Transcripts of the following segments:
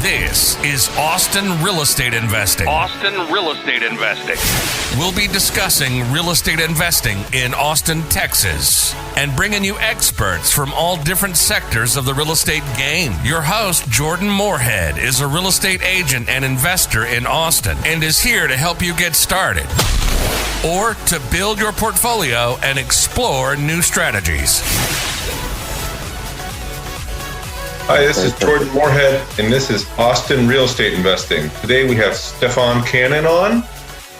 This is Austin Real Estate Investing. Austin Real Estate Investing. We'll be discussing real estate investing in Austin, Texas, and bringing you experts from all different sectors of the real estate game. Your host, Jordan Moorhead, is a real estate agent and investor in Austin and is here to help you get started or to build your portfolio and explore new strategies. Hi, this is Jordan Moorhead, and this is Austin Real Estate Investing. Today we have Stafone Cannon on.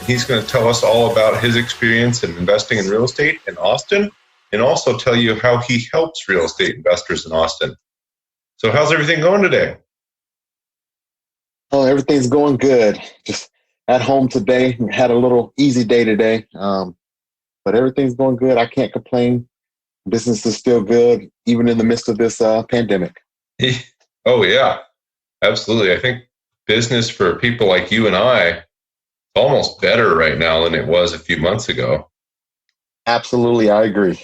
He's going to tell us all about his experience in investing in real estate in Austin, and also tell you how he helps real estate investors in Austin. So how's everything going today? Oh, everything's going good. Just at home today. Had a little easy day today, but everything's going good. I can't complain. Business is still good, even in the midst of this pandemic. Oh, yeah, absolutely. I think business for people like you and I is almost better right now than it was a few months ago. Absolutely, I agree.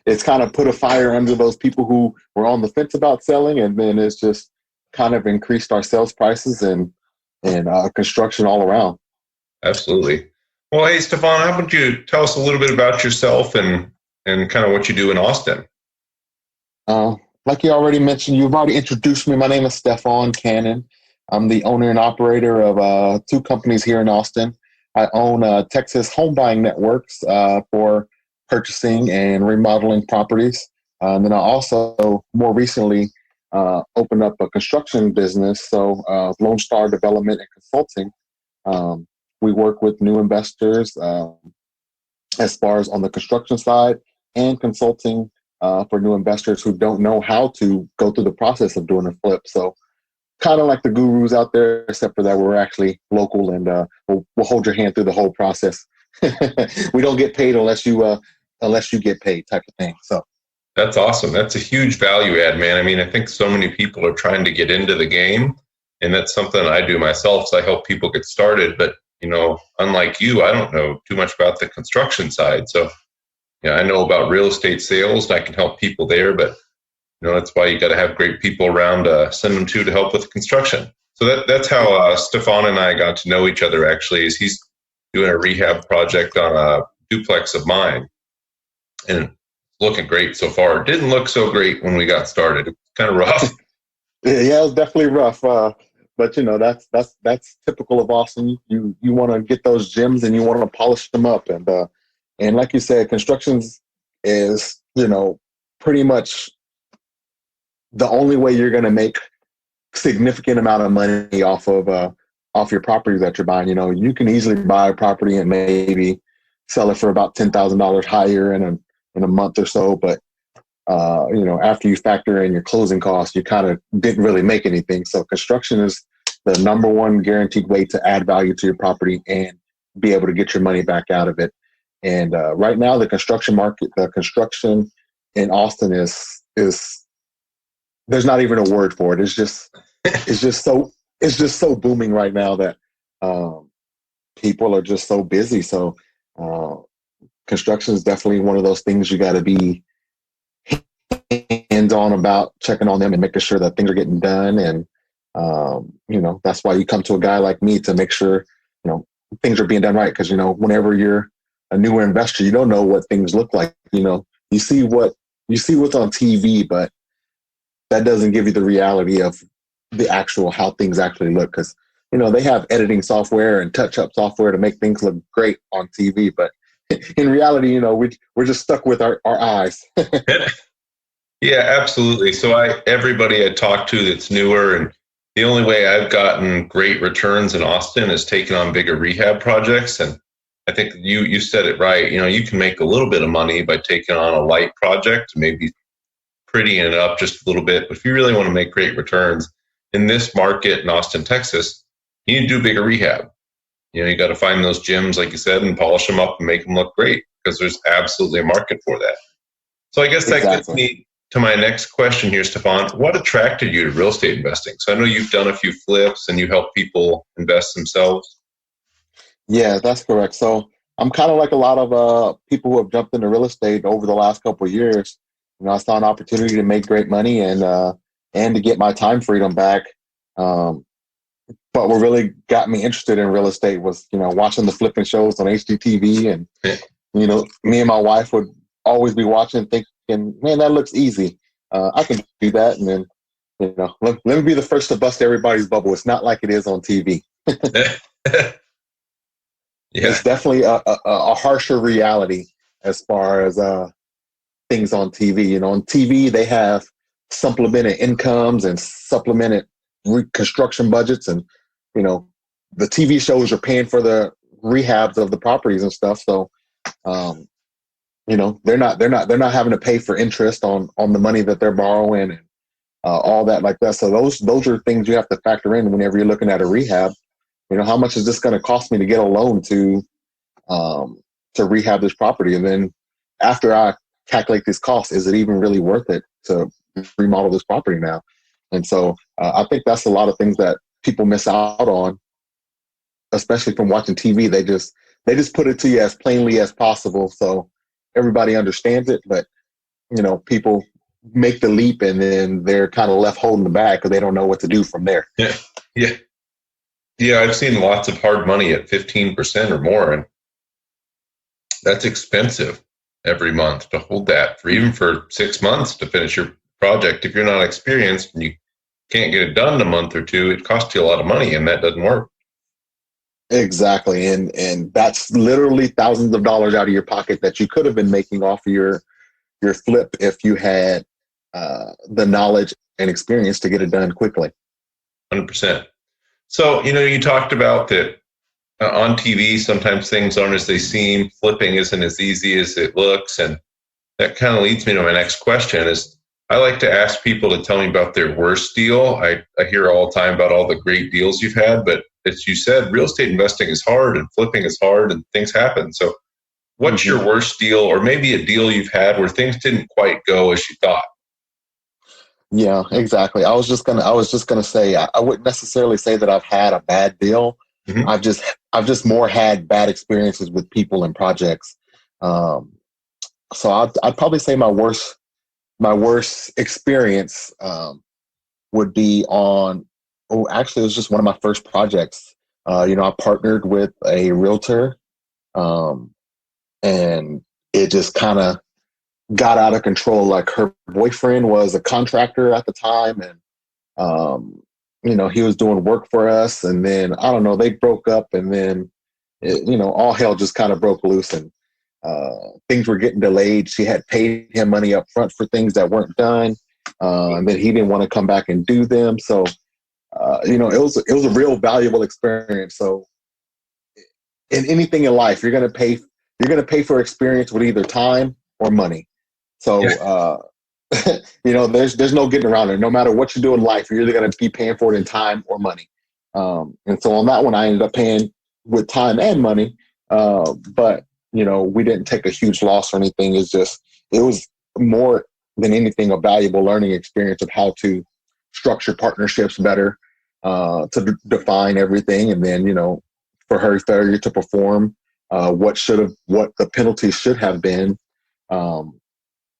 It's kind of put a fire under those people who were on the fence about selling, and then it's just kind of increased our sales prices and construction all around. Absolutely. Well, hey, Stafone, how about you tell us a little bit about yourself and kind of what you do in Austin? Like you already mentioned, you've already introduced me. My name is Stafone Cannon. I'm the owner and operator of two companies here in Austin. I own Texas Home Buying Networks for purchasing and remodeling properties. And then I also, more recently, opened up a construction business, so Lone Star Development and Consulting. We work with new investors as far as on the construction side and consulting for new investors who don't know how to go through the process of doing a flip. So kind of like the gurus out there, except for that we're actually local and we'll hold your hand through the whole process. We don't get paid unless you get paid type of thing. So that's awesome. That's a huge value add, man. I mean, I think so many people are trying to get into the game, and that's something I do myself. So I help people get started. But, unlike you, I don't know too much about the construction side. So I know about real estate sales, and I can help people there, but that's why you got to have great people around to send them to help with construction. So that's how Stafone and I got to know each other, actually, is he's doing a rehab project on a duplex of mine, and it's looking great so far. It didn't look so great when we got started. It was kind of rough. Yeah, it was definitely rough. But that's typical of Austin. You want to get those gems and you want to polish them up, and like you said, constructions is, pretty much the only way you're going to make significant amount of money off your property that you're buying. You can easily buy a property and maybe sell it for about $10,000 higher in a month or so. But, after you factor in your closing costs, you kind of didn't really make anything. So construction is the number one guaranteed way to add value to your property and be able to get your money back out of it. And right now, the construction market, the construction in Austin is there's not even a word for it. It's just so booming right now that people are just so busy. So construction is definitely one of those things you got to be hands-on about, checking on them and making sure that things are getting done. And that's why you come to a guy like me to make sure things are being done right. Because whenever you're a newer investor, you don't know what things look like. You see what's on TV, but that doesn't give you the reality of the actual how things actually look. Because they have editing software and touch-up software to make things look great on TV, but in reality, we're just stuck with our eyes. Yeah, absolutely. So everybody I talk to that's newer, and the only way I've gotten great returns in Austin is taking on bigger rehab projects. And I think you said it right. You can make a little bit of money by taking on a light project, maybe prettying it up just a little bit. But if you really want to make great returns in this market in Austin, Texas, you need to do bigger rehab. You got to find those gems, like you said, and polish them up and make them look great, because there's absolutely a market for that. So I guess that gets me to my next question here, Stafone. What attracted you to real estate investing? So I know you've done a few flips and you help people invest themselves. Yeah, that's correct. So I'm kind of like a lot of people who have jumped into real estate over the last couple of years. I saw an opportunity to make great money and to get my time freedom back. But what really got me interested in real estate was, watching the flipping shows on HGTV. And, me and my wife would always be watching, thinking, man, that looks easy. I can do that. And then, let me be the first to bust everybody's bubble. It's not like it is on TV. It's definitely a harsher reality as far as things on TV. On TV, they have supplemented incomes and supplemented reconstruction budgets, and the TV shows are paying for the rehabs of the properties and stuff. So, they're not having to pay for interest on the money that they're borrowing and all that like that. So those are things you have to factor in whenever you're looking at a rehab. How much is this going to cost me to get a loan to rehab this property? And then after I calculate these costs, is it even really worth it to remodel this property now? And so I think that's a lot of things that people miss out on, especially from watching TV. They just put it to you as plainly as possible, so everybody understands it. But people make the leap, and then they're kind of left holding the bag because they don't know what to do from there. Yeah. I've seen lots of hard money at 15% or more, and that's expensive every month to hold that for 6 months to finish your project. If you're not experienced and you can't get it done in a month or two, it costs you a lot of money, and that doesn't work. Exactly. And that's literally thousands of dollars out of your pocket that you could have been making off of your flip if you had the knowledge and experience to get it done quickly. 100%. So, you talked about that on TV, sometimes things aren't as they seem. Flipping isn't as easy as it looks. And that kind of leads me to my next question is, I like to ask people to tell me about their worst deal. I hear all the time about all the great deals you've had, but as you said, real estate investing is hard and flipping is hard and things happen. So what's your worst deal, or maybe a deal you've had where things didn't quite go as you thought? Yeah, exactly. I was just gonna say, I wouldn't necessarily say that I've had a bad deal. Mm-hmm. I've just more had bad experiences with people and projects. So I'd probably say my worst experience would be on. Oh, actually, it was just one of my first projects. I partnered with a realtor, and it just kind of got out of control. Like, her boyfriend was a contractor at the time, and he was doing work for us, and then I don't know, they broke up, and then all hell just kind of broke loose, and things were getting delayed. She had paid him money up front for things that weren't done, and then he didn't want to come back and do them. So it was a real valuable experience. So in anything in life, you're gonna pay for experience with either time or money. So, there's no getting around it. No matter what you do in life, you're either going to be paying for it in time or money. And so on that one, I ended up paying with time and money. But, we didn't take a huge loss or anything. It was more than anything a valuable learning experience of how to structure partnerships better, to define everything. And then, for her failure to perform, what the penalty should have been,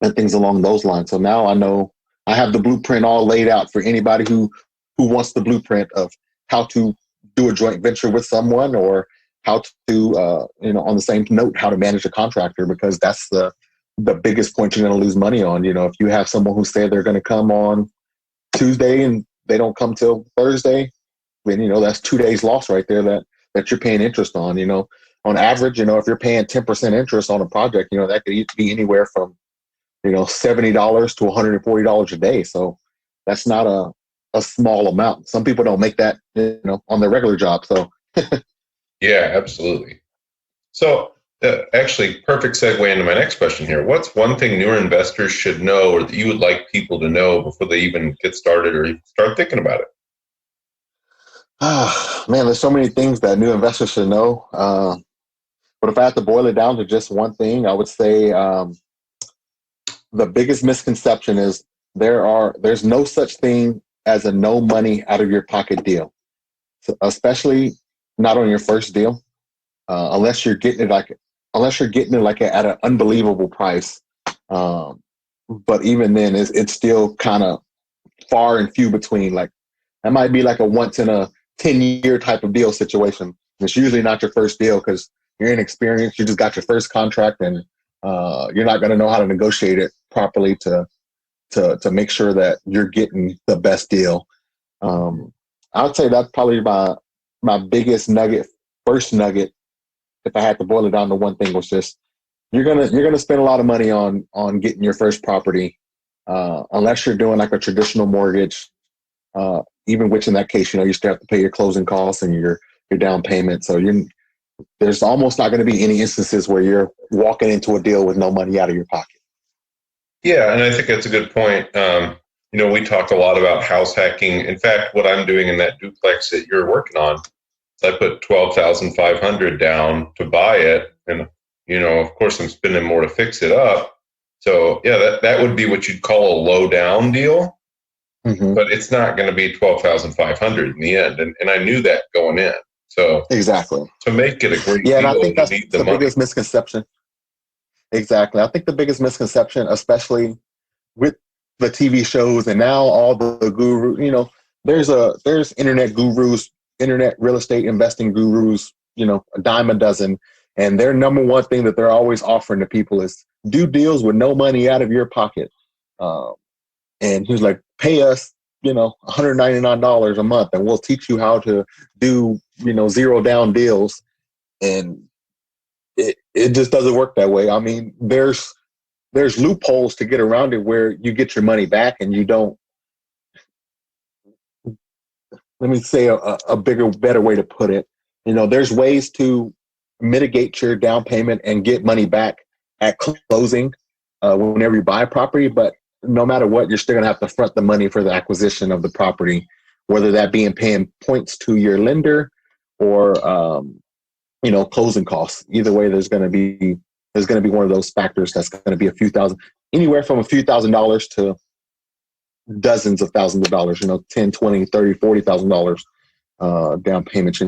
and things along those lines. So now I know I have the blueprint all laid out for anybody who wants the blueprint of how to do a joint venture with someone, or how to, on the same note, how to manage a contractor, because that's the biggest point you're going to lose money on. If you have someone who said they're going to come on Tuesday and they don't come till Thursday, then, that's 2 days loss right there that you're paying interest on. On average, if you're paying 10% interest on a project, that could be anywhere from $70 to $140 a day. So that's not a small amount. Some people don't make that, on their regular job. So yeah, absolutely. So actually, perfect segue into my next question here. What's one thing newer investors should know, or that you would like people to know before they even get started or even start thinking about it? Man, there's so many things that new investors should know. But if I had to boil it down to just one thing, I would say the biggest misconception is there's no such thing as a no money out of your pocket deal, so especially not on your first deal, unless you're getting it like at an unbelievable price. But even then, it's still kind of far and few between. Like That might be like a once in a 10-year type of deal situation. It's usually not your first deal because you're inexperienced. You just got your first contract, and you're not going to know how to negotiate it properly to make sure that you're getting the best deal. I would say that's probably my biggest nugget. First nugget, if I had to boil it down to one thing, was just you're gonna spend a lot of money on getting your first property, unless you're doing like a traditional mortgage. Even which in that case, you still have to pay your closing costs and your down payment. So there's almost not going to be any instances where you're walking into a deal with no money out of your pocket. Yeah, and I think that's a good point. We talk a lot about house hacking. In fact, what I'm doing in that duplex that you're working on, is I put $12,500 down to buy it, and of course, I'm spending more to fix it up. So yeah, that would be what you'd call a low down deal, but it's not going to be $12,500 in the end, and I knew that going in. So exactly, to make it a great deal, and I think that's the biggest misconception. Exactly, I think the biggest misconception, especially with the TV shows and now all the guru, there's internet gurus, internet real estate investing gurus, a dime a dozen. And their number one thing that they're always offering to people is do deals with no money out of your pocket. And he's like, pay us, $199 a month and we'll teach you how to do, zero down deals. And it just doesn't work that way. I mean, there's loopholes to get around it where you get your money back and you don't. Let me say a better way to put it. There's ways to mitigate your down payment and get money back at closing whenever you buy a property. But no matter what, you're still going to have to front the money for the acquisition of the property, whether that be in paying points to your lender or, closing costs. Either way, there's going to be one of those factors that's going to be a few thousand, anywhere from a few $1,000s to dozens of thousands of dollars, 10, 20, 30, $40,000 down payments.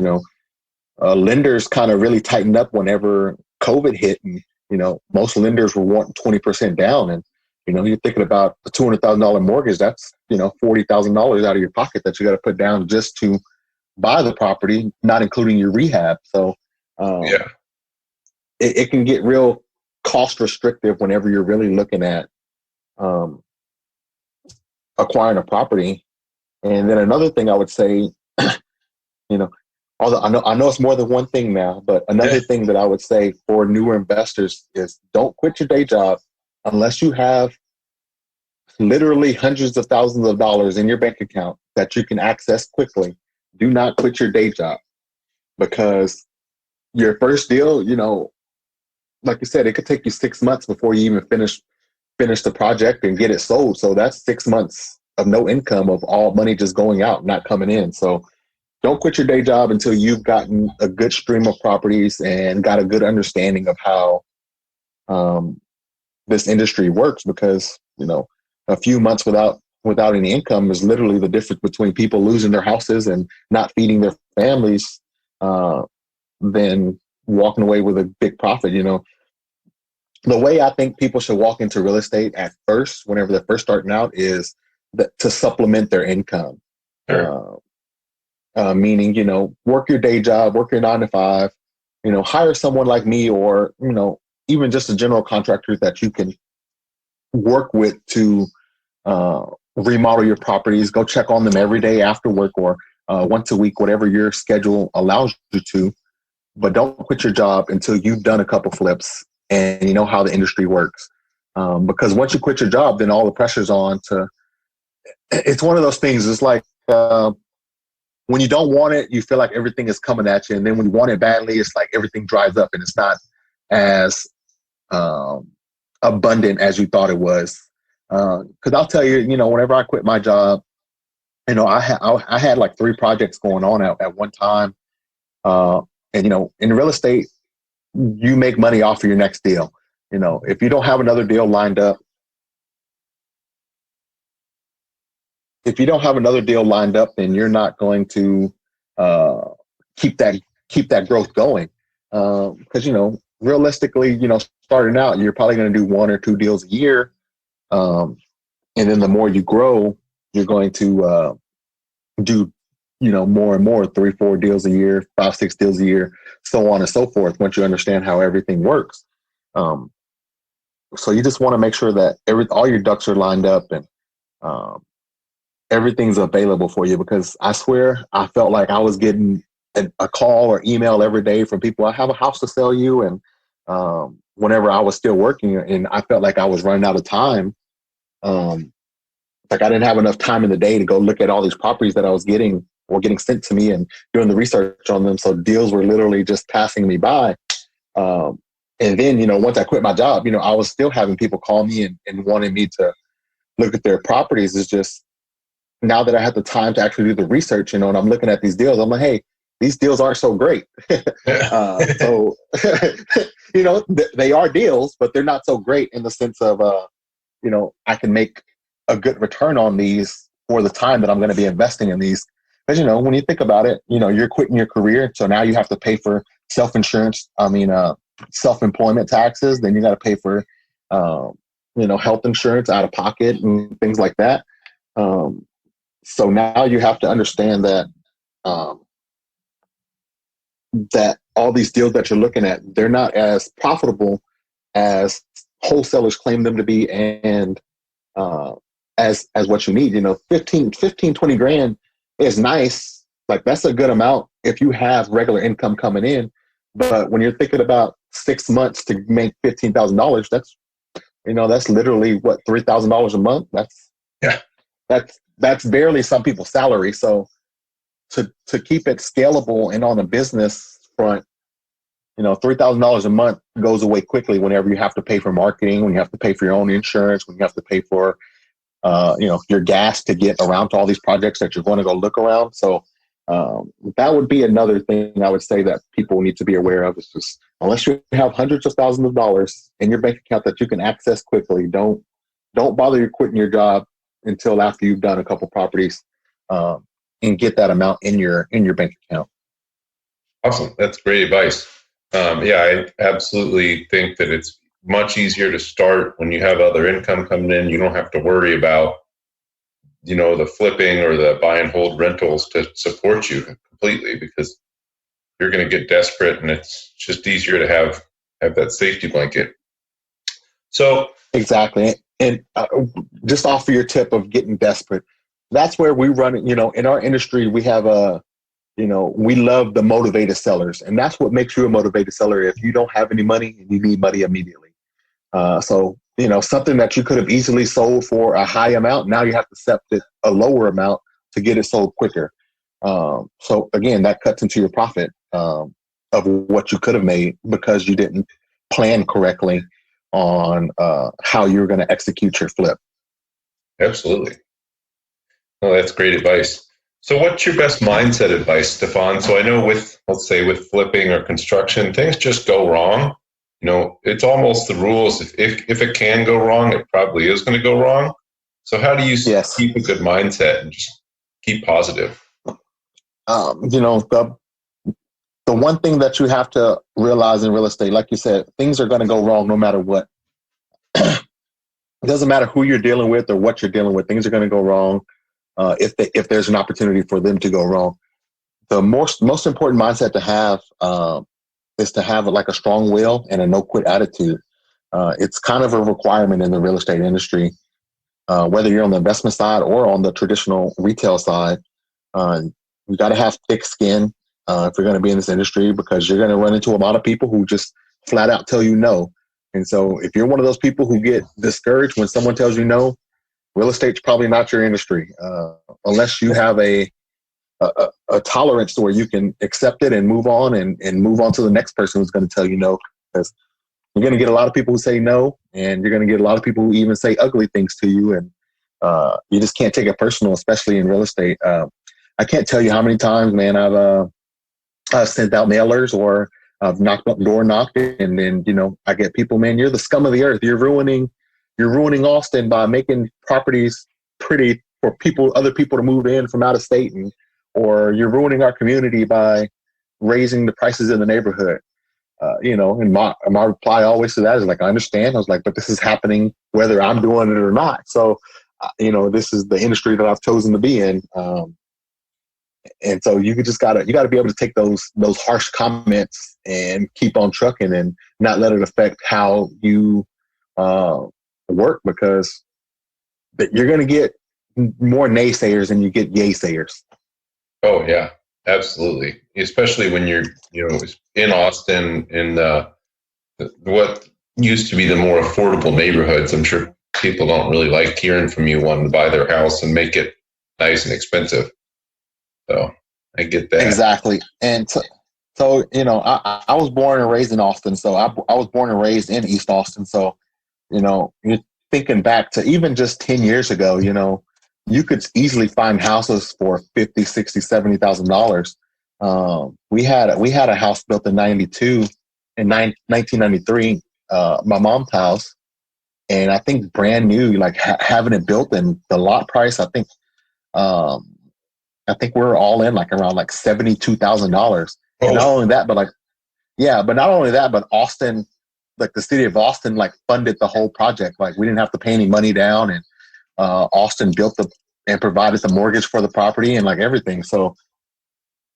Lenders kind of really tightened up whenever COVID hit, and most lenders were wanting 20% down, and you're thinking about a $200,000 mortgage. That's $40,000 out of your pocket that you got to put down just to buy the property, not including your rehab. So it can get real cost restrictive whenever you're really looking at acquiring a property. And then another thing I would say, although I know it's more than one thing now, but another thing that I would say for newer investors is don't quit your day job unless you have literally hundreds of thousands of dollars in your bank account that you can access quickly. Do not quit your day job, because your first deal, like you said, it could take you 6 months before you even finish the project and get it sold. So that's 6 months of no income, of all money just going out, not coming in. So don't quit your day job until you've gotten a good stream of properties and got a good understanding of how this industry works, because, a few months without any income is literally the difference between people losing their houses and not feeding their families than walking away with a big profit. The way I think people should walk into real estate at first, whenever they're first starting out, is to supplement their income. Sure. Meaning, work your day job, work your 9 to 5, hire someone like me, or, even just a general contractor that you can work with to remodel your properties. Go check on them every day after work, or once a week, whatever your schedule allows you to. But don't quit your job until you've done a couple flips and you know how the industry works. Because once you quit your job, then all the pressure's on to. It's one of those things. It's like when you don't want it, you feel like everything is coming at you, and then when you want it badly, it's like everything dries up and it's not as abundant as you thought it was. Because I'll tell you, whenever I quit my job, I had like 3 projects going on at one time. And, in real estate, you make money off of your next deal. If you don't have another deal lined up, then you're not going to keep that growth going. Because, realistically, starting out, you're probably going to do 1 or 2 deals a year. And then the more you grow, you're going to do, more and more, 3-4 deals a year, 5-6 deals a year, so on and so forth. Once you understand how everything works, so you just want to make sure that all your ducks are lined up and everything's available for you. Because I swear, I felt like I was getting a call or email every day from people. I have a house to sell you, and whenever I was still working, and I felt like I was running out of time. Like I didn't have enough time in the day to go look at all these properties that I was getting sent to me and doing the research on them. So deals were literally just passing me by. And then, once I quit my job, I was still having people call me and wanting me to look at their properties. It's just now that I have the time to actually do the research, and I'm looking at these deals, I'm like, hey, these deals aren't so great. So, they are deals, but they're not so great in the sense of, I can make a good return on these for the time that I'm going to be investing in these. Because, when you think about it, you're quitting your career. So now you have to pay for self-insurance. Self-employment taxes. Then you got to pay for, health insurance out of pocket and things like that. So now you have to understand that, that all these deals that you're looking at, they're not as profitable as wholesalers claim them to be. And, as what you need, 15, 20 grand is nice. Like that's a good amount if you have regular income coming in. But when you're thinking about 6 months to make $15,000, that's literally what, $3,000 a month. That's barely some people's salary. So to keep it scalable and on a business front, $3,000 a month goes away quickly whenever you have to pay for marketing, when you have to pay for your own insurance, when you have to pay for, your gas to get around to all these projects that you're going to go look around. So that would be another thing I would say that people need to be aware of. Is just, unless you have hundreds of thousands of dollars in your bank account that you can access quickly, don't bother you quitting your job until after you've done a couple properties and get that amount in your bank account. Awesome. That's great advice. I absolutely think that it's much easier to start when you have other income coming in. You don't have to worry about, the flipping or the buy and hold rentals to support you completely, because you're going to get desperate, and it's just easier to have that safety blanket. So exactly. And just offer your tip of getting desperate. That's where we run it. In our industry, we have we love the motivated sellers, and that's what makes you a motivated seller. If you don't have any money and you need money immediately. So, something that you could have easily sold for a high amount, now you have to accept it a lower amount to get it sold quicker. So again, that cuts into your profit of what you could have made because you didn't plan correctly on how you're going to execute your flip. Absolutely. Oh, that's great advice. So what's your best mindset advice, Stafone? So I know let's say with flipping or construction, things just go wrong. It's almost the rules. If it can go wrong, it probably is going to go wrong. So how do you keep a good mindset and just keep positive? The one thing that you have to realize in real estate, like you said, things are going to go wrong no matter what. It doesn't matter who you're dealing with or what you're dealing with. Things are going to go wrong if there's an opportunity for them to go wrong. The most important mindset to have is to have like a strong will and a no quit attitude. It's kind of a requirement in the real estate industry, whether you're on the investment side or on the traditional retail side. You got to have thick skin if you're going to be in this industry, because you're going to run into a lot of people who just flat out tell you no. And so if you're one of those people who get discouraged when someone tells you no, real estate's probably not your industry, unless you have a tolerance to where you can accept it and move on and move on to the next person who's going to tell you no. Because you're going to get a lot of people who say no, and you're going to get a lot of people who even say ugly things to you. And you just can't take it personal, especially in real estate. I can't tell you how many times, man, I've sent out mailers or I've knocked and then, I get people, man, you're the scum of the earth. You're ruining Austin by making properties pretty for other people to move in from out of state, or you're ruining our community by raising the prices in the neighborhood. And my reply always to that is like, I understand. I was like, but this is happening whether I'm doing it or not. So, this is the industry that I've chosen to be in. And so you gotta be able to take those harsh comments and keep on trucking and not let it affect how you work, because you're gonna get more naysayers than you get yay sayers. Oh yeah, absolutely. Especially when you're in Austin in what used to be the more affordable neighborhoods. I'm sure people don't really like hearing from you wanting to buy their house and make it nice and expensive. So I get that. Exactly. And so I was born and raised in Austin. So I was born and raised in East Austin. So, you're thinking back to even just 10 years ago, you could easily find houses for $50,000, $60,000, $70,000. We had a house built in 1993, my mom's house. And I think brand new, like having it built, and the lot price, I think we're all in like around like $72,000. Oh. And not only that, but Austin, like the city of Austin, like funded the whole project. Like we didn't have to pay any money down, and Austin built and provided the mortgage for the property and like everything. So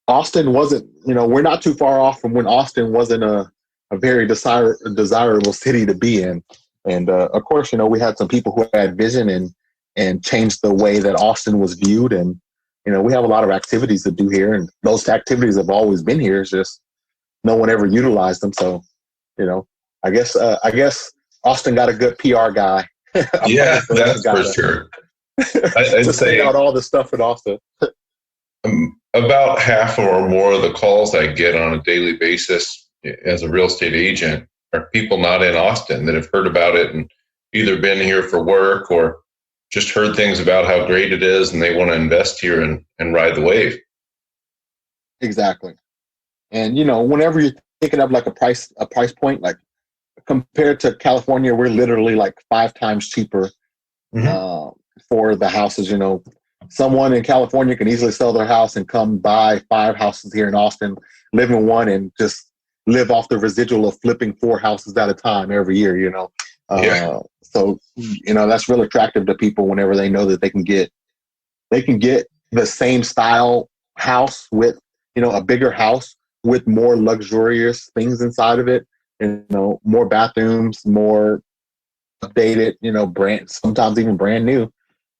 Austin wasn't, we're not too far off from when Austin wasn't a very desirable city to be in. And of course, we had some people who had vision and changed the way that Austin was viewed. And we have a lot of activities to do here, and those activities have always been here. It's just no one ever utilized them. So, I guess Austin got a good PR guy. Yeah, that's for sure. I'd to say out all the stuff in Austin. About half or more of the calls I get on a daily basis as a real estate agent are people not in Austin that have heard about it and either been here for work or just heard things about how great it is, and they want to invest here and ride the wave. Exactly. And, whenever you're thinking of like a price point, like compared to California, we're literally like 5 times cheaper for the houses. Someone in California can easily sell their house and come buy 5 houses here in Austin, live in one, and just live off the residual of flipping 4 houses at a time every year, So, that's real attractive to people whenever they know that they can get the same style house with, a bigger house with more luxurious things inside of it, more bathrooms, more updated, sometimes even brand new,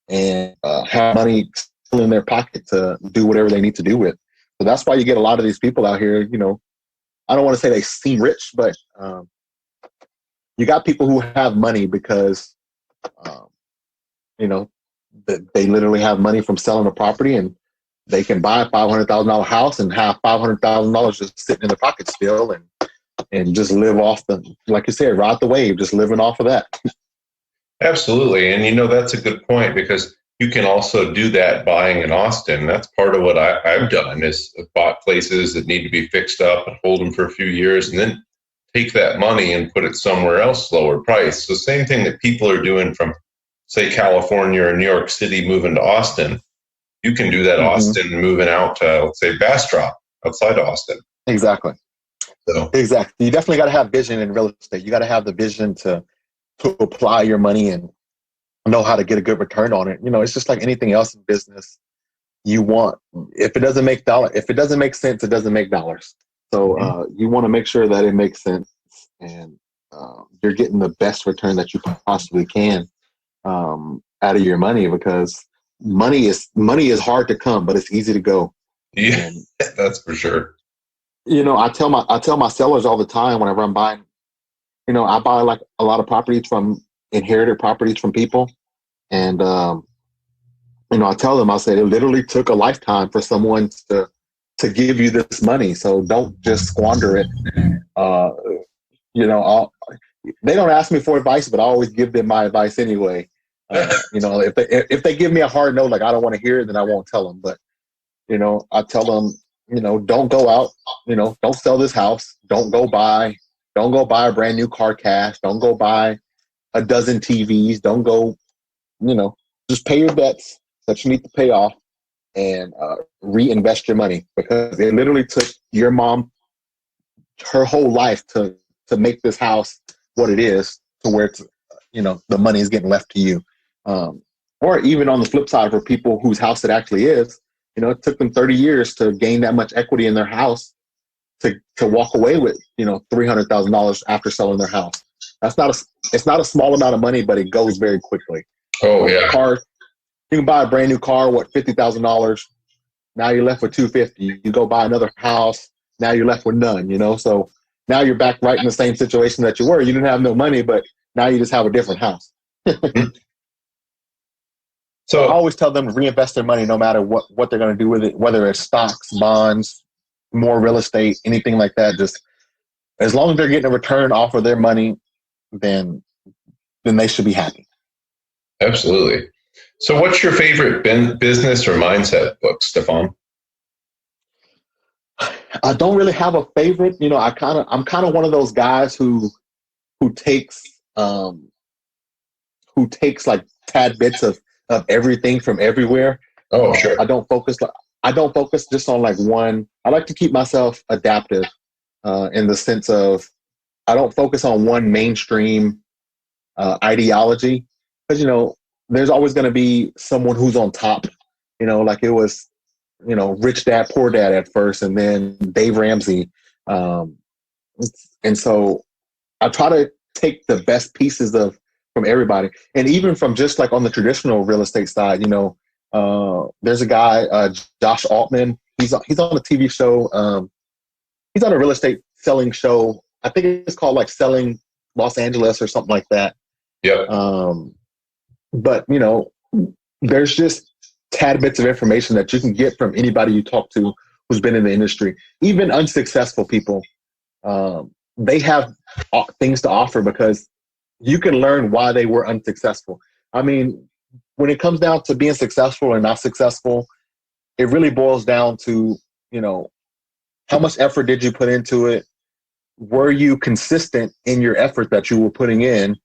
and have money still in their pocket to do whatever they need to do with. So that's why you get a lot of these people out here, I don't want to say they seem rich, but you got people who have money because, they literally have money from selling a property, and they can buy a $500,000 house and have $500,000 just sitting in their pocket still, and just live off like you said, ride the wave, just living off of that. Absolutely. And that's a good point, because you can also do that buying in Austin. That's part of what I've done, is bought places that need to be fixed up and hold them for a few years, and then take that money and put it somewhere else lower price. So same thing that people are doing from, say, California or New York City moving to Austin. You can do that Austin moving out to, let's say, Bastrop outside Austin. Exactly. So. Exactly. You definitely got to have vision in real estate. You got to have the vision to apply your money and know how to get a good return on it. It's just like anything else in business. You want, if it doesn't make sense, it doesn't make dollars. So you want to make sure that it makes sense, and you're getting the best return that you possibly can out of your money, because money is hard to come, but it's easy to go. Yeah, and, that's for sure. I tell my sellers all the time whenever I'm buying, I buy like a lot of properties from inherited properties from people. And, I tell them, I say, it literally took a lifetime for someone to give you this money. So don't just squander it. They don't ask me for advice, but I always give them my advice anyway. If they give me a hard no, like I don't want to hear it, then I won't tell them. But, I tell them, don't go out, don't sell this house. Don't go buy a brand new car cash. Don't go buy a dozen TVs. Don't go, just pay your debts that you need to pay off, and reinvest your money, because it literally took your mom her whole life to make this house what it is, to where it's, the money is getting left to you. Or even on the flip side, for people whose house it actually is, It took them 30 years to gain that much equity in their house to walk away with, $300,000 after selling their house. It's not a small amount of money, but it goes very quickly. Oh yeah. You can buy a brand new car, $50,000. Now you're left with $250,000. You go buy another house. Now you're left with none, So now you're back right in the same situation that you were. You didn't have no money, but now you just have a different house. So I always tell them to reinvest their money no matter what they're going to do with it, whether it's stocks, bonds, more real estate, anything like that. Just as long as they're getting a return off of their money, then they should be happy. Absolutely. So what's your favorite business or mindset book, Stafone? I don't really have a favorite. I'm kind of one of those guys who takes like tad bits of everything from everywhere. Oh, sure. I don't focus just on like one. I like to keep myself adaptive in the sense of I don't focus on one mainstream ideology because, there's always going to be someone who's on top, like it was, Rich Dad, Poor Dad at first, and then Dave Ramsey. And so I try to take the best pieces from everybody. And even from just like on the traditional real estate side, there's a guy, Josh Altman. He's on a TV show. He's on a real estate selling show. I think it's called like Selling Los Angeles or something like that. Yeah. But, there's just tad bits of information that you can get from anybody you talk to who's been in the industry. Even unsuccessful people, they have things to offer because you can learn why they were unsuccessful. I mean, when it comes down to being successful or not successful, it really boils down to, how much effort did you put into it? Were you consistent in your effort that you were putting in?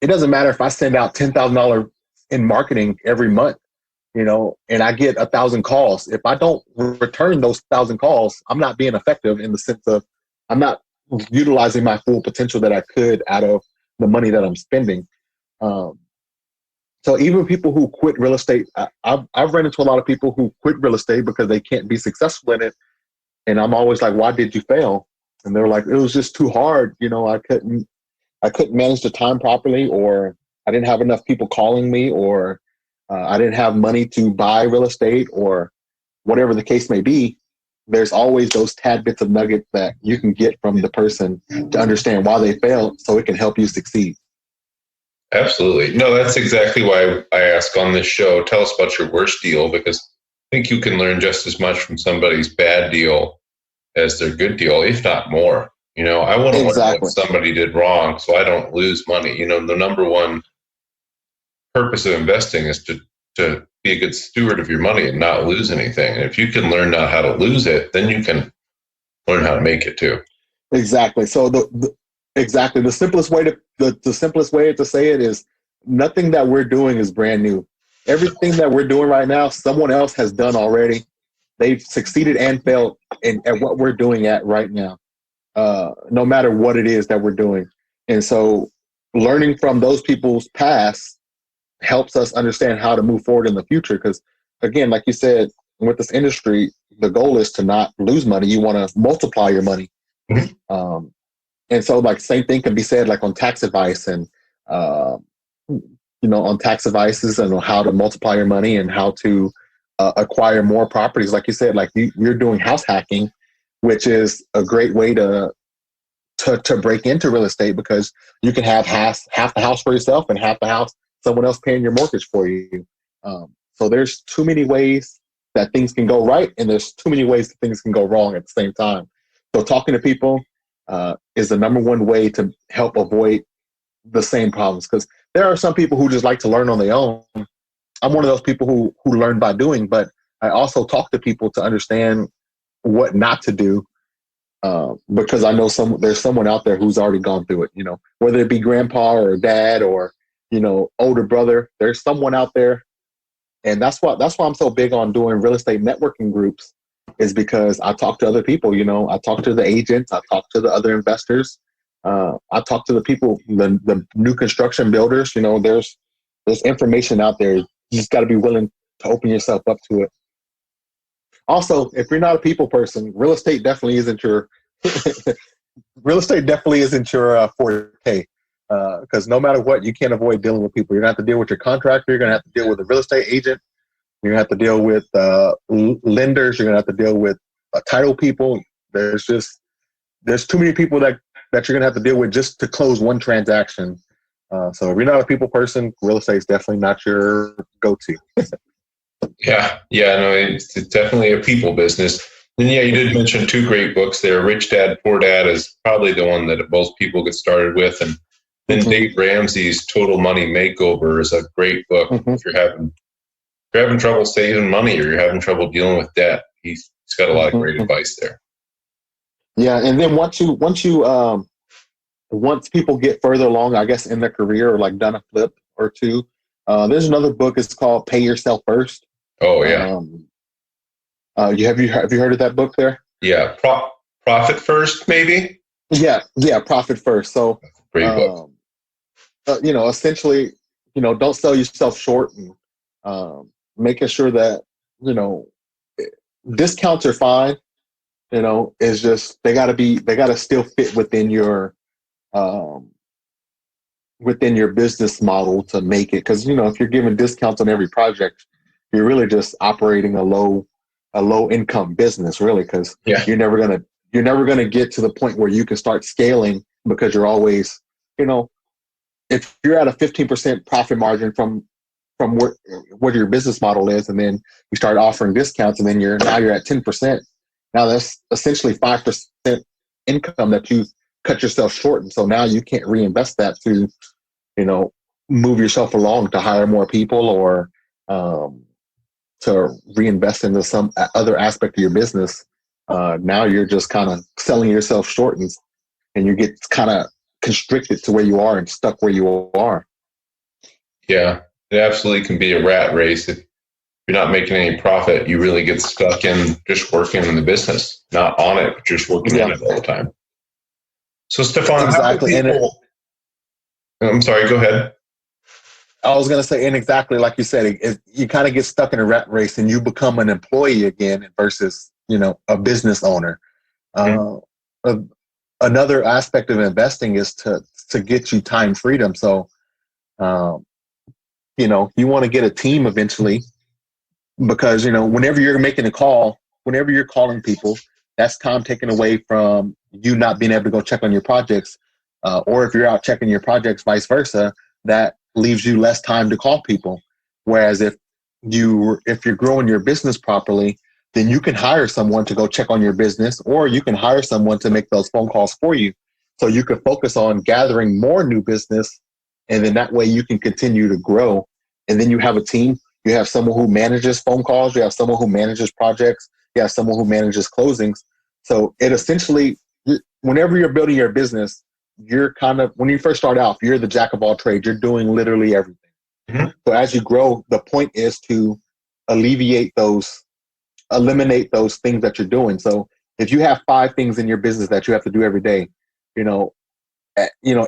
It doesn't matter if I send out $10,000 in marketing every month, and I get 1,000 calls. If I don't return those 1,000 calls, I'm not being effective in the sense of I'm not utilizing my full potential that I could out of the money that I'm spending. So even people who quit real estate, I've run into a lot of people who quit real estate because they can't be successful in it. And I'm always like, why did you fail? And they're like, it was just too hard. I couldn't manage the time properly, or I didn't have enough people calling me, or I didn't have money to buy real estate, or whatever the case may be. There's always those tad bits of nuggets that you can get from the person to understand why they failed so it can help you succeed. Absolutely. No, that's exactly why I ask on this show, tell us about your worst deal, because I think you can learn just as much from somebody's bad deal as their good deal, if not more. I want to learn what somebody did wrong so I don't lose money. The number one purpose of investing is to be a good steward of your money and not lose anything. And if you can learn not how to lose it, then you can learn how to make it too. Exactly. So the simplest way to say it is nothing that we're doing is brand new. Everything that we're doing right now, someone else has done already. They've succeeded and failed at what we're doing at right now. No matter what it is that we're doing. And so learning from those people's past helps us understand how to move forward in the future. Because again, like you said, with this industry, the goal is to not lose money. You want to multiply your money. Mm-hmm. And so like same thing can be said like on tax advice and, on tax advices and how to multiply your money and how to acquire more properties. Like you said, like you're doing house hacking, which is a great way to break into real estate because you can have half the house for yourself and half the house someone else paying your mortgage for you. So there's too many ways that things can go right, and there's too many ways that things can go wrong at the same time. So talking to people is the number one way to help avoid the same problems, because there are some people who just like to learn on their own. I'm one of those people who learn by doing, but I also talk to people to understand what not to do, because I know there's someone out there who's already gone through it, whether it be grandpa or dad or, older brother, there's someone out there. And that's why I'm so big on doing real estate networking groups, is because I talk to other people, I talk to the agents, I talk to the other investors, I talk to the people, the new construction builders, there's information out there. You just got to be willing to open yourself up to it. Also, if you're not a people person, real estate definitely isn't your forte. Because no matter what, you can't avoid dealing with people. You're going to have to deal with your contractor. You're going to have to deal with a real estate agent. You're going to have to deal with lenders. You're going to have to deal with title people. There's too many people that you're going to have to deal with just to close one transaction. So if you're not a people person, real estate is definitely not your go-to. Yeah, no, it's definitely a people business. And yeah, you did mention two great books there. Rich Dad, Poor Dad is probably the one that most people get started with. And then Dave Ramsey's Total Money Makeover is a great book if you're having trouble saving money or you're having trouble dealing with debt. He's got a lot of great advice there. Yeah, and then once people get further along, I guess, in their career or like done a flip or two, there's another book. It's called Pay Yourself First. Oh yeah. Have you heard of that book there? Yeah, Profit First, maybe. Yeah, Profit First. So great book. Essentially, don't sell yourself short, and making sure that discounts are fine. It's just they got to still fit within your business model to make it. Because if you're giving discounts on every project, you're really just operating a low income business, really. Because you're never gonna get to the point where you can start scaling, because you're always, if you're at a 15% profit margin from what your business model is, and then you start offering discounts, and then you're at 10%. Now that's essentially 5% income that you cut yourself short, and so now you can't reinvest that to, move yourself along to hire more people or to reinvest into some other aspect of your business. Now you're just kind of selling yourself short, and you get kind of constricted to where you are and stuck where you are. Yeah, it absolutely can be a rat race. If you're not making any profit, you really get stuck in just working in the business, not on it, but just working in it all the time. So, Stafone, exactly. I'm sorry, go ahead. I was going to say, and exactly like you said, you kind of get stuck in a rat race and you become an employee again versus, a business owner. Another aspect of investing is to get you time freedom. So, you want to get a team eventually, because, whenever you're making a call, whenever you're calling people, that's time taken away from you not being able to go check on your projects. Or if you're out checking your projects, vice versa, that leaves you less time to call people. Whereas if you're growing your business properly, then you can hire someone to go check on your business, or you can hire someone to make those phone calls for you. So you can focus on gathering more new business, and then that way you can continue to grow. And then you have a team. You have someone who manages phone calls. You have someone who manages projects. You have someone who manages closings. So it essentially, whenever you're building your business, you're when you first start out, you're the jack of all trades. You're doing literally everything. So as you grow, the point is to eliminate those things that you're doing. So if you have 5 things in your business that you have to do every day,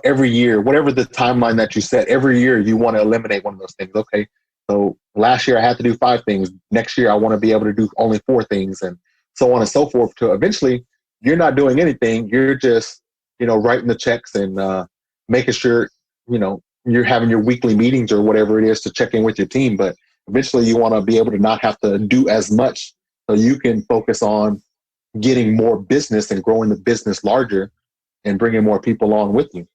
every year, whatever the timeline that you set, every year you want to eliminate one of those things. Okay, so last year I had to do 5 things. Next year I want to be able to do only 4 things, and so on and so forth. To eventually, you're not doing anything. You're just writing the checks and making sure you're having your weekly meetings or whatever it is to check in with your team. But eventually, you want to be able to not have to do as much, so you can focus on getting more business and growing the business larger and bringing more people on with you.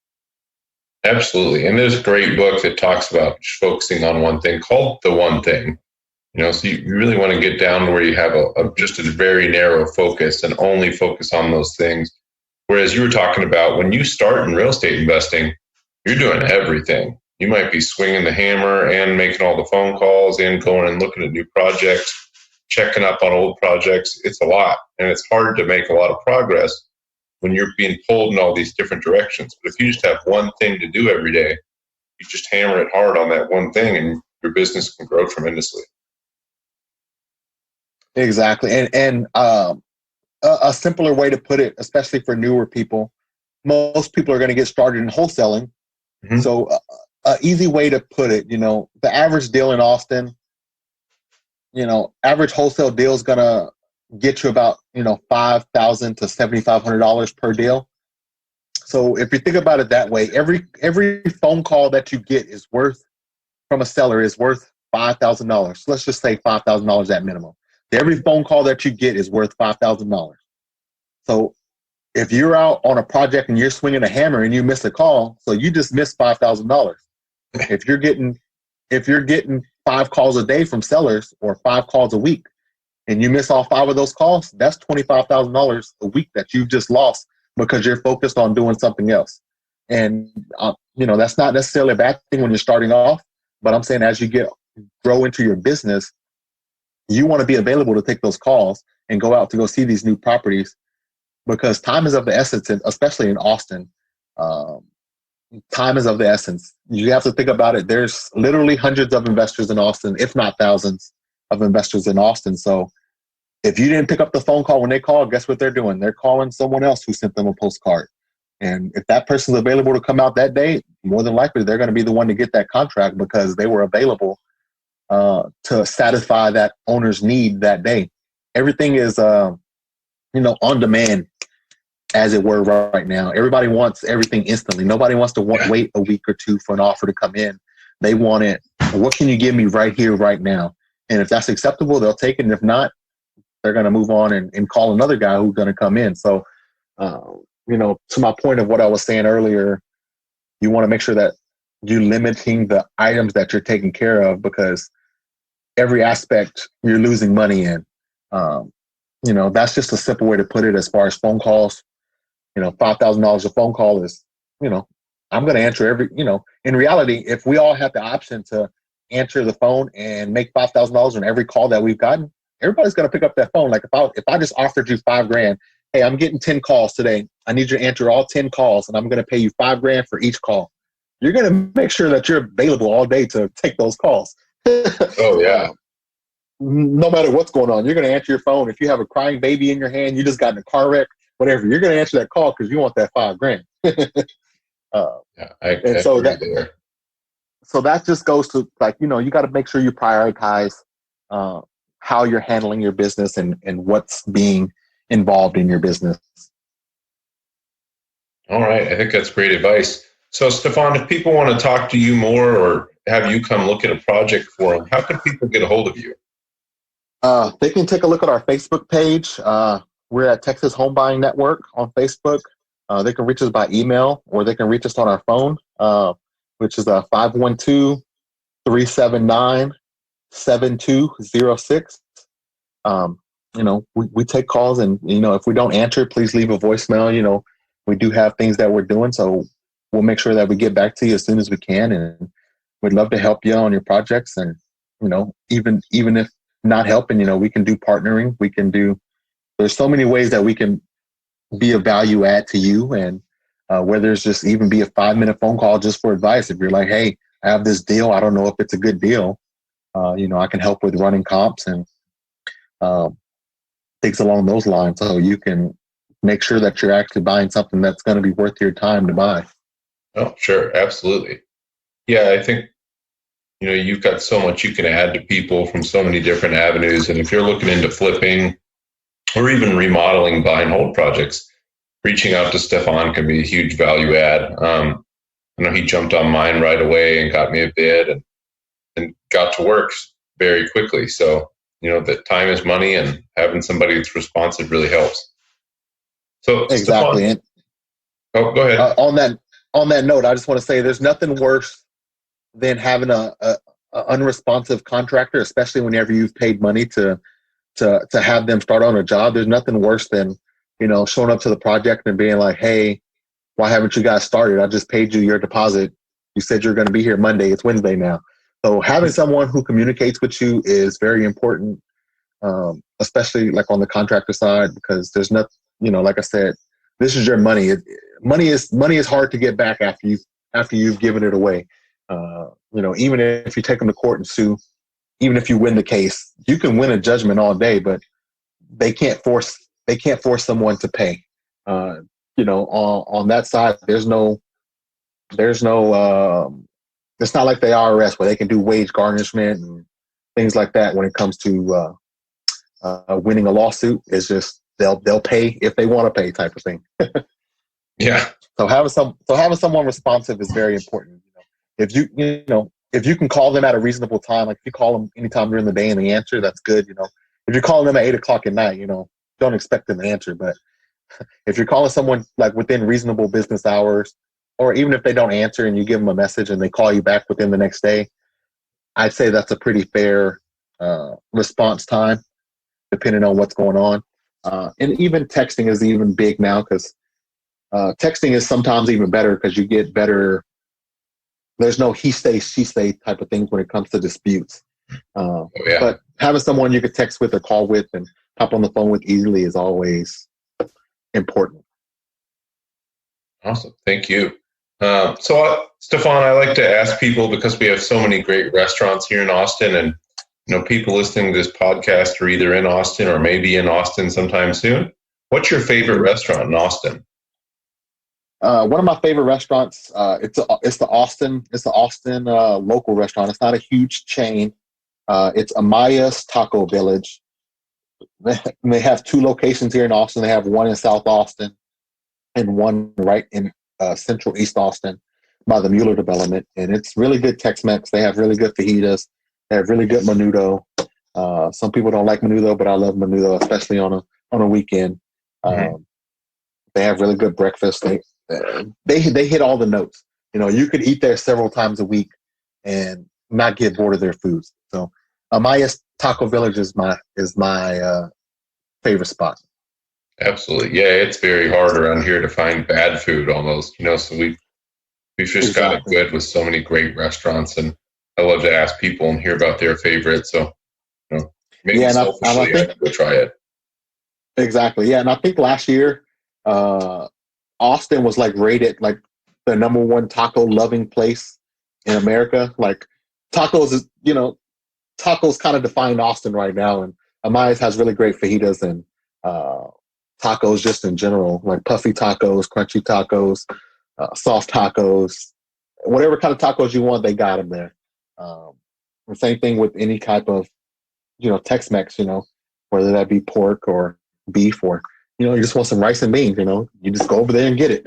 Absolutely. And there's a great book that talks about just focusing on one thing called The One Thing. So you really want to get down to where you have just a very narrow focus and only focus on those things. Whereas you were talking about when you start in real estate investing, you're doing everything. You might be swinging the hammer and making all the phone calls and going and looking at new projects, checking up on old projects. It's a lot, and it's hard to make a lot of progress when you're being pulled in all these different directions. But if you just have one thing to do every day, you just hammer it hard on that one thing, and your business can grow tremendously. Exactly. And a simpler way to put it, especially for newer people, most people are going to get started in wholesaling. So an easy way to put it, the average deal in Austin, average wholesale deal is going to get you about, $5,000 to $7,500 per deal. So if you think about it that way, every phone call that you get from a seller is worth $5,000. Let's just say $5,000 at minimum. Every phone call that you get is worth $5,000. So if you're out on a project and you're swinging a hammer and you miss a call, so you just missed $5,000. If you're getting 5 calls a day from sellers or 5 calls a week, and you miss all 5 of those calls, that's $25,000 a week that you just lost because you're focused on doing something else. And that's not necessarily a bad thing when you're starting off, but I'm saying as you grow into your business, you want to be available to take those calls and go out to go see these new properties, because time is of the essence, and especially in Austin. Time is of the essence. You have to think about it. There's literally hundreds of investors in Austin, if not thousands of investors in Austin. So if you didn't pick up the phone call when they call, guess what they're doing? They're calling someone else who sent them a postcard. And if that person's available to come out that day, more than likely they're going to be the one to get that contract because they were available to satisfy that owner's need that day. Everything is, on demand, as it were, right now. Everybody wants everything instantly. Nobody wants to wait a week or two for an offer to come in. They want it. What can you give me right here, right now? And if that's acceptable, they'll take it. And if not, they're going to move on and call another guy who's going to come in. So, to my point of what I was saying earlier, you want to make sure that you're limiting the items that you're taking care of, because every aspect you're losing money in. That's just a simple way to put it as far as phone calls. $5,000 a phone call is, I'm going to answer in reality, if we all had the option to answer the phone and make $5,000 on every call that we've gotten, everybody's going to pick up that phone. Like if I just offered you $5,000, hey, I'm getting 10 calls today. I need you to answer all 10 calls and I'm going to pay you $5,000 for each call. You're going to make sure that you're available all day to take those calls. Oh yeah. No matter what's going on, you're going to answer your phone. If you have a crying baby in your hand, you just got in a car wreck, whatever, you're going to answer that call because you want that $5,000. So that just goes to, like, you got to make sure you prioritize how you're handling your business and what's being involved in your business. All right. I think that's great advice. So, Stafone, if people want to talk to you more or have you come look at a project for them, how can people get a hold of you? They can take a look at our Facebook page. We're at Texas Home Buying Network on Facebook. They can reach us by email, or they can reach us on our phone, which is 512-379-7206. We take calls, and, if we don't answer, please leave a voicemail. We do have things that we're doing, so we'll make sure that we get back to you as soon as we can. And we'd love to help you on your projects. And, even if not helping, we can do partnering. There's so many ways that we can be a value add to you. And whether it's just even be a 5-minute phone call just for advice. If you're like, hey, I have this deal, I don't know if it's a good deal. I can help with running comps and things along those lines. So you can make sure that you're actually buying something that's going to be worth your time to buy. Oh, sure. Absolutely. Yeah, I think, you've got so much you can add to people from so many different avenues. And if you're looking into flipping or even remodeling buy and hold projects, reaching out to Stafone can be a huge value add. I know he jumped on mine right away and got me a bid and got to work very quickly. So, that time is money, and having somebody that's responsive really helps. So exactly. Stafone, go ahead. On that note, I just want to say there's nothing worse than having a unresponsive contractor, especially whenever you've paid money to have them start on a job. There's nothing worse than, showing up to the project and being like, hey, why haven't you guys started? I just paid you your deposit. You said you're going to be here Monday. It's Wednesday now. So having someone who communicates with you is very important, especially like on the contractor side, because there's nothing, like I said, this is your money. Money is hard to get back after you've given it away. Even if you take them to court and sue, even if you win the case, you can win a judgment all day, but they can't force someone to pay. On that side, there's no it's not like the IRS where they can do wage garnishment and things like that when it comes to winning a lawsuit. It's just they'll pay if they want to pay, type of thing. Yeah. So having someone responsive is very important. If you can call them at a reasonable time, like if you call them anytime during the day and they answer, that's good. If you're calling them at 8:00 at night, don't expect them to answer. But if you're calling someone like within reasonable business hours, or even if they don't answer and you give them a message and they call you back within the next day, I'd say that's a pretty fair response time, depending on what's going on. And even texting is even big now, because texting is sometimes even better because you get better. There's no he say, she say type of things when it comes to disputes. But having someone you could text with or call with and hop on the phone with easily is always important. Awesome. Thank you. So, Stafone, I like to ask people, because we have so many great restaurants here in Austin, and people listening to this podcast are either in Austin or maybe in Austin sometime soon. What's your favorite restaurant in Austin? One of my favorite restaurants. It's the Austin local restaurant. It's not a huge chain. It's Amaya's Taco Village. They have 2 locations here in Austin. They have one in South Austin and one right in Central East Austin by the Mueller development. And it's really good Tex-Mex. They have really good fajitas. They have really good menudo. Some people don't like menudo, but I love menudo, especially on a weekend. They have really good breakfast. They hit all the notes. You could eat there several times a week and not get bored of their foods. So Amaya's Taco Village is my favorite spot. Absolutely. Yeah, it's very hard around here to find bad food almost, so we've just got it good with so many great restaurants, and I love to ask people and hear about their favorites. So, maybe selfishly I can go try it. Exactly. Yeah. And I think last year, Austin was rated like the #1 taco loving place in America. Like tacos tacos kind of define Austin right now. And Amaya's has really great fajitas and tacos just in general, like puffy tacos, crunchy tacos, soft tacos, whatever kind of tacos you want, they got them there. The same thing with any type of, Tex-Mex, whether that be pork or beef or, you just want some rice and beans, you just go over there and get it.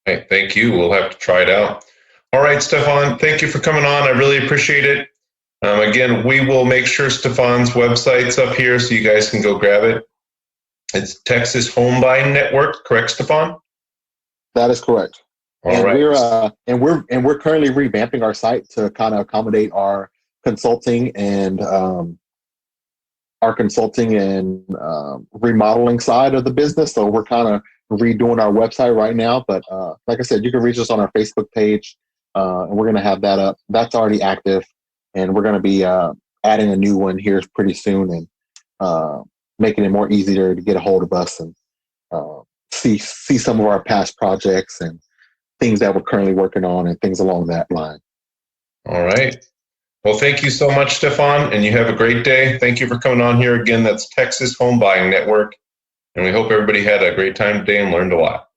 Hey, thank you. We'll have to try it out. All right, Stafone, thank you for coming on. I really appreciate it. Again, we will make sure Stafone's website's up here so you guys can go grab it. It's Texas Home Buying Network, correct, Stafone? That is correct. All right. We're currently revamping our site to kind of accommodate our consulting and remodeling side of the business. So we're kind of redoing our website right now. But like I said, you can reach us on our Facebook page, and we're going to have that up. That's already active, and we're going to be adding a new one here pretty soon, and making it more easier to get a hold of us and see some of our past projects and things that we're currently working on and things along that line. All right. Well, thank you so much, Stafone, and you have a great day. Thank you for coming on here again. That's Texas Home Buying Network, and we hope everybody had a great time today and learned a lot.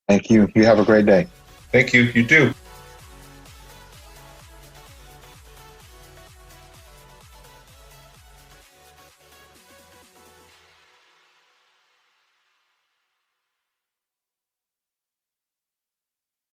Thank you. You have a great day. Thank you. You too.